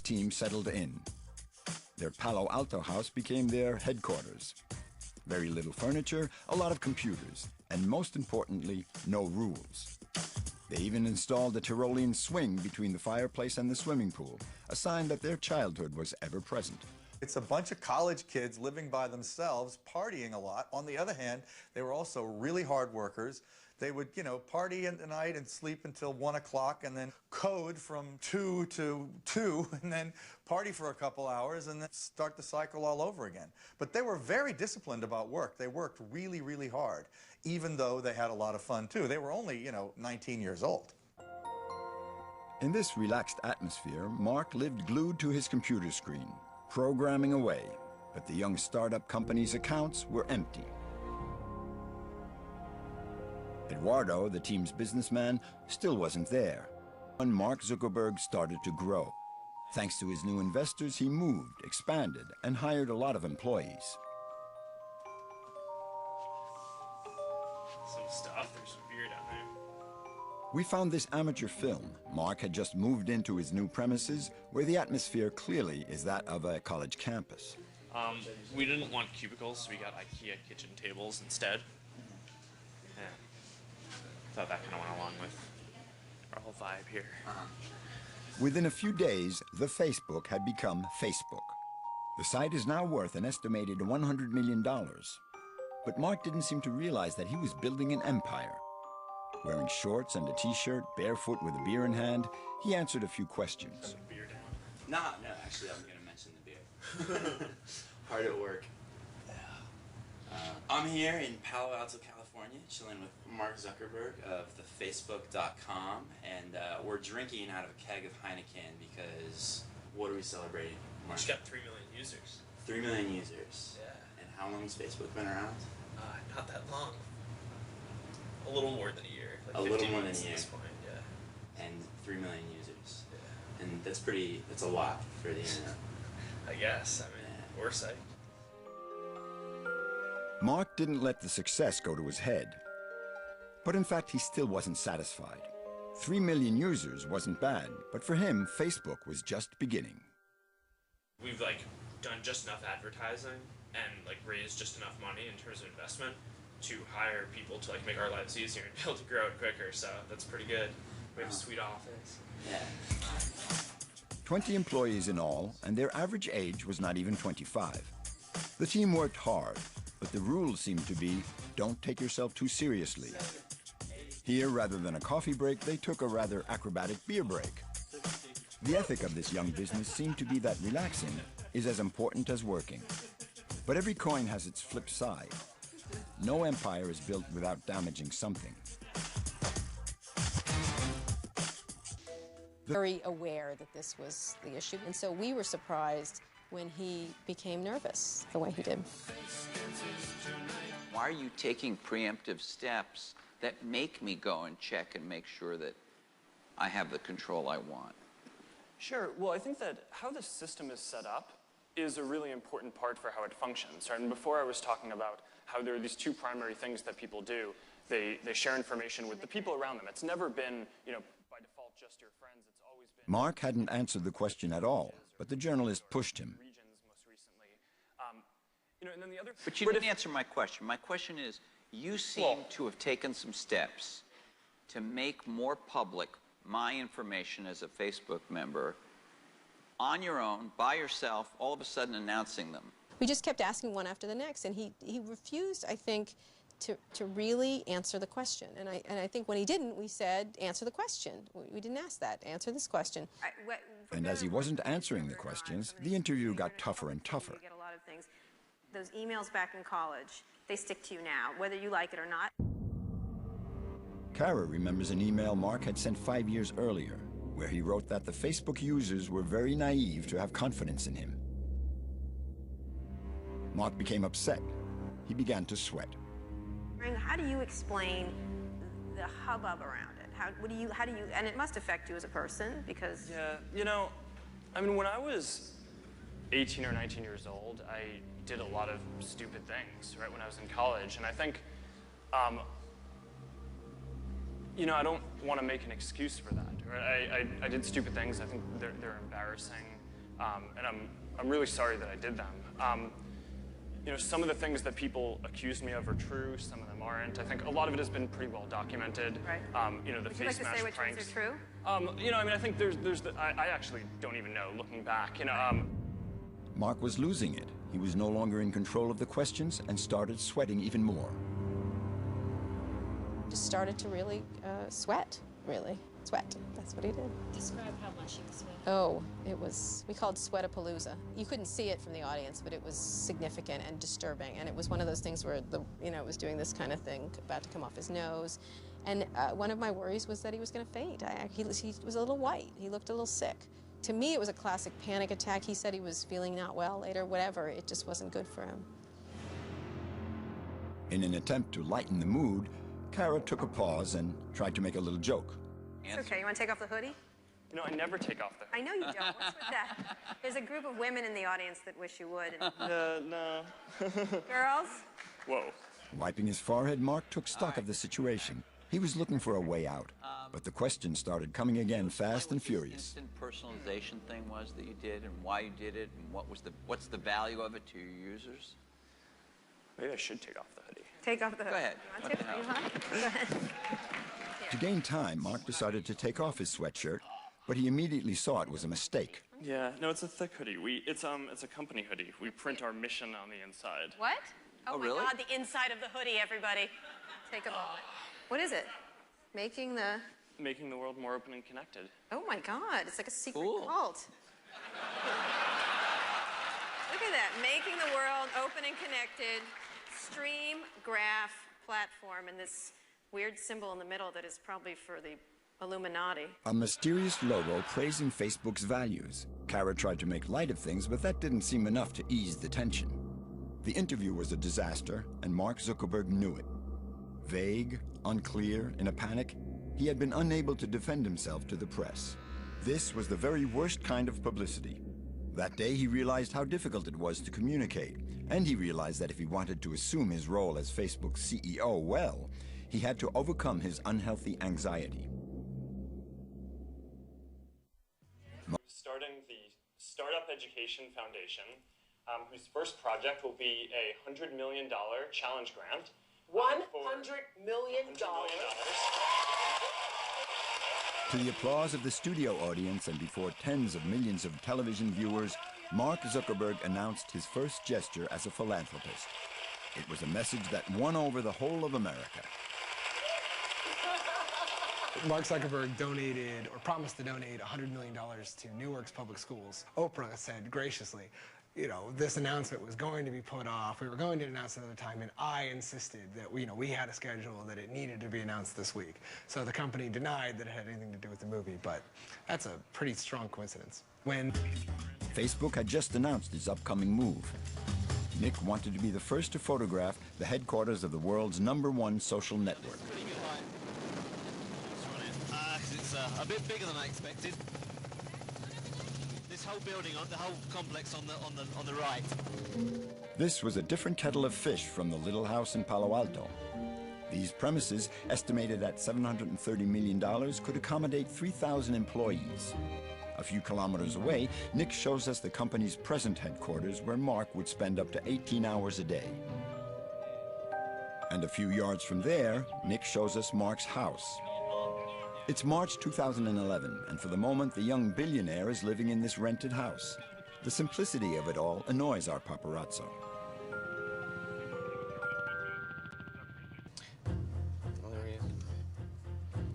team settled in. Their Palo Alto house became their headquarters. Very little furniture, a lot of computers, and most importantly, no rules. They even installed a Tyrolean swing between the fireplace and the swimming pool, a sign that their childhood was ever present. It's a bunch of college kids living by themselves, partying a lot. On the other hand, they were also really hard workers. They would, party at night and sleep until 1 o'clock and then code from 2 to 2 and then party for a couple hours and then start the cycle all over again. But they were very disciplined about work. They worked really, really hard, even though they had a lot of fun too. They were only, 19 years old. In this relaxed atmosphere, Mark lived glued to his computer screen, programming away, but the young startup company's accounts were empty. Eduardo, the team's businessman, still wasn't there. When Mark Zuckerberg started to grow. Thanks to his new investors, he moved, expanded, and hired a lot of employees. Some stuff, there's some beer down there. We found this amateur film. Mark had just moved into his new premises, where the atmosphere clearly is that of a college campus. We didn't want cubicles, so we got IKEA kitchen tables instead. Yeah. Thought that kind of went along with our whole vibe here. Within a few days, the Facebook had become Facebook. The site is now worth an estimated $100 million. But Mark didn't seem to realize that he was building an empire. Wearing shorts and a t-shirt, barefoot with a beer in hand, he answered a few questions. No, actually I'm going to mention the beer. Hard at work. I'm here in Palo Alto, California, chilling with Mark Zuckerberg of the Facebook.com, and we're drinking out of a keg of Heineken because what are we celebrating, Mark? We got 3 million users. 3 million users. Yeah. And how long has Facebook been around? Not that long. A little more than a year. Like a little more than a year. At this point, yeah. And 3 million users. Yeah. And that's a lot for the internet. I guess. I mean, we're psyched. Mark didn't let the success go to his head. But in fact, he still wasn't satisfied. 3 million users wasn't bad, but for him, Facebook was just beginning. We've done just enough advertising and raised just enough money in terms of investment to hire people to make our lives easier and be able to grow it quicker. So that's pretty good. We have a sweet office. Yeah. 20 employees in all, and their average age was not even 25. The team worked hard, but the rules seemed to be, don't take yourself too seriously. Here, rather than a coffee break, they took a rather acrobatic beer break. The ethic of this young business seemed to be that relaxing is as important as working. But every coin has its flip side. No empire is built without damaging something. Very aware that this was the issue, and so we were surprised when he became nervous the way he did. Why are you taking preemptive steps that make me go and check and make sure that I have the control I want? Sure. Well, I think that how the system is set up is a really important part for how it functions. Right? And before I was talking about how there are these two primary things that people do. They share information with the people around them. It's never been, by default, just your friends. It's always been... Mark hadn't answered the question at all, but the journalist pushed him. Regions most recently. And then the other... But you didn't answer my question. My question is, you seem to have taken some steps to make more public my information as a Facebook member on your own, by yourself, all of a sudden announcing them. We just kept asking one after the next, and he refused, I think, to really answer the question. And I think when he didn't, we said, answer the question. We didn't ask that. Answer this question. And as he wasn't answering the questions, the interview got tougher and tougher. You get a lot of things. Those emails back in college, they stick to you now, whether you like it or not. Kara remembers an email Mark had sent 5 years earlier, where he wrote that the Facebook users were very naive to have confidence in him. Mark became upset. He began to sweat. How do you explain the hubbub around it? How do you, and it must affect you as a person because... Yeah, when I was 18 or 19 years old, I did a lot of stupid things, right, when I was in college. And I think, I don't want to make an excuse for that. Right? I did stupid things. I think they're embarrassing. and I'm really sorry that I did them. You know, some of the things that people accuse me of are true, some of them aren't. I think a lot of it has been pretty well documented. Right. You know, the Would you like face to mask say which pranks. ones are true? You know, I mean, I think I actually don't even know, looking back. You know, Mark was losing it. He was no longer in control of the questions and started sweating even more. Just started to really sweat, really. Sweat. That's what he did. Describe how much he was sweating. Oh, it was, we called Sweatapalooza. You couldn't see it from the audience, but it was significant and disturbing. And it was one of those things where, it was doing this kind of thing, about to come off his nose. And one of my worries was that he was going to faint. He was a little white. He looked a little sick. To me, it was a classic panic attack. He said he was feeling not well later, whatever. It just wasn't good for him. In an attempt to lighten the mood, Cara took a pause and tried to make a little joke. It's okay. You want to take off the hoodie? you know, I never take off the hood. I know you don't. What's with that? There's a group of women in the audience that wish you would. And... No. Girls? Whoa. Wiping his forehead, Mark took stock of the situation. He was looking for a way out, but the questions started coming again fast and furious. Instant personalization thing was that you did, and why you did it, and what's the value of it to your users? Maybe I should take off the hoodie. Take off the hoodie. Go ahead. You want to? You want? Go ahead. To gain time, Mark decided to take off his sweatshirt, but he immediately saw it was a mistake. Yeah, no, it's a thick hoodie. It's a company hoodie. We print our mission on the inside. What? Oh, really? my God, the inside of the hoodie, everybody. Take a moment. What is it? Making the world more open and connected. Oh my God, it's like a secret Cool. cult. Look at that, making the world open and connected, stream graph platform, and this weird symbol in the middle that is probably for the Illuminati. A mysterious logo praising Facebook's values. Cara tried to make light of things, but that didn't seem enough to ease the tension. The interview was a disaster, and Mark Zuckerberg knew it. Vague, unclear, in a panic, he had been unable to defend himself to the press. This was the very worst kind of publicity. That day, he realized how difficult it was to communicate, and he realized that if he wanted to assume his role as Facebook's CEO well, he had to overcome his unhealthy anxiety. Starting the Startup Education Foundation, whose first project will be a $100 million challenge grant. $100 million. To the applause of the studio audience and before tens of millions of television viewers, Mark Zuckerberg announced his first gesture as a philanthropist. It was a message that won over the whole of America. Mark Zuckerberg donated, or promised to donate, $100 million to Newark's public schools. Oprah said graciously, you know, this announcement was going to be put off. We were going to announce it another time, and I insisted that we had a schedule, that it needed to be announced this week. So the company denied that it had anything to do with the movie, but that's a pretty strong coincidence. When Facebook had just announced its upcoming move. Nick wanted to be the first to photograph the headquarters of the world's #1 social network. It's a bit bigger than I expected. This whole building, the whole complex on the right. This was a different kettle of fish from the little house in Palo Alto. These premises, estimated at $730 million, could accommodate 3,000 employees. A few kilometers away, Nick shows us the company's present headquarters, where Mark would spend up to 18 hours a day. And a few yards from there, Nick shows us Mark's house. It's March 2011, and for the moment, the young billionaire is living in this rented house. The simplicity of it all annoys our paparazzo. Oh, there he is.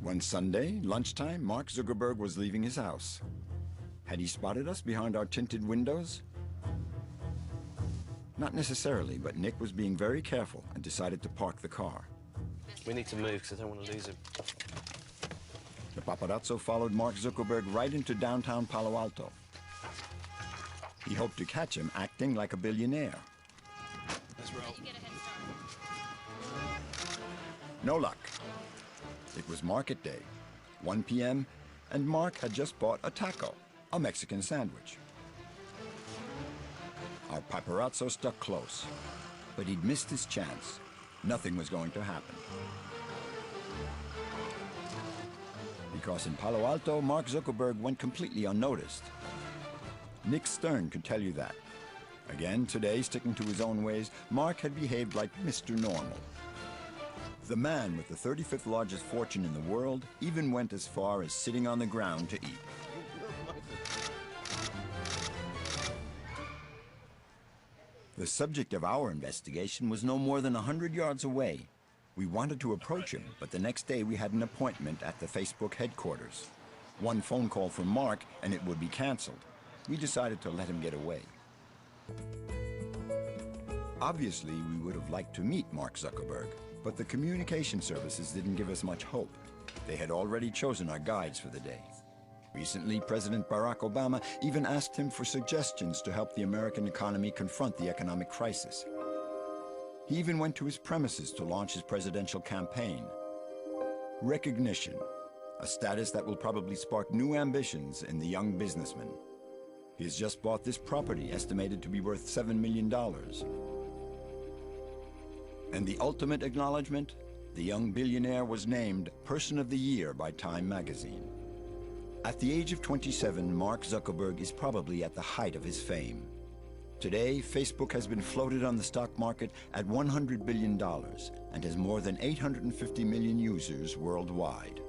One Sunday, lunchtime, Mark Zuckerberg was leaving his house. Had he spotted us behind our tinted windows? Not necessarily, but Nick was being very careful and decided to park the car. We need to move because I don't want to lose him. The paparazzo followed Mark Zuckerberg right into downtown Palo Alto. He hoped to catch him acting like a billionaire. Let's roll. No luck. It was market day, 1 p.m., and Mark had just bought a taco, a Mexican sandwich. Our paparazzo stuck close, but he'd missed his chance. Nothing was going to happen. Because in Palo Alto, Mark Zuckerberg went completely unnoticed. Nick Stern could tell you that. Again, today, sticking to his own ways, Mark had behaved like Mr. Normal. The man with the 35th largest fortune in the world even went as far as sitting on the ground to eat. The subject of our investigation was no more than 100 yards away. We wanted to approach him, but the next day we had an appointment at the Facebook headquarters. One phone call from Mark and it would be canceled. We decided to let him get away. Obviously, we would have liked to meet Mark Zuckerberg, but the communication services didn't give us much hope. They had already chosen our guides for the day. Recently, President Barack Obama even asked him for suggestions to help the American economy confront the economic crisis. He even went to his premises to launch his presidential campaign. Recognition, a status that will probably spark new ambitions in the young businessman. He has just bought this property, estimated to be worth $7 million. And the ultimate acknowledgement? The young billionaire was named Person of the Year by Time magazine. At the age of 27, Mark Zuckerberg is probably at the height of his fame. Today, Facebook has been floated on the stock market at $100 billion and has more than 850 million users worldwide.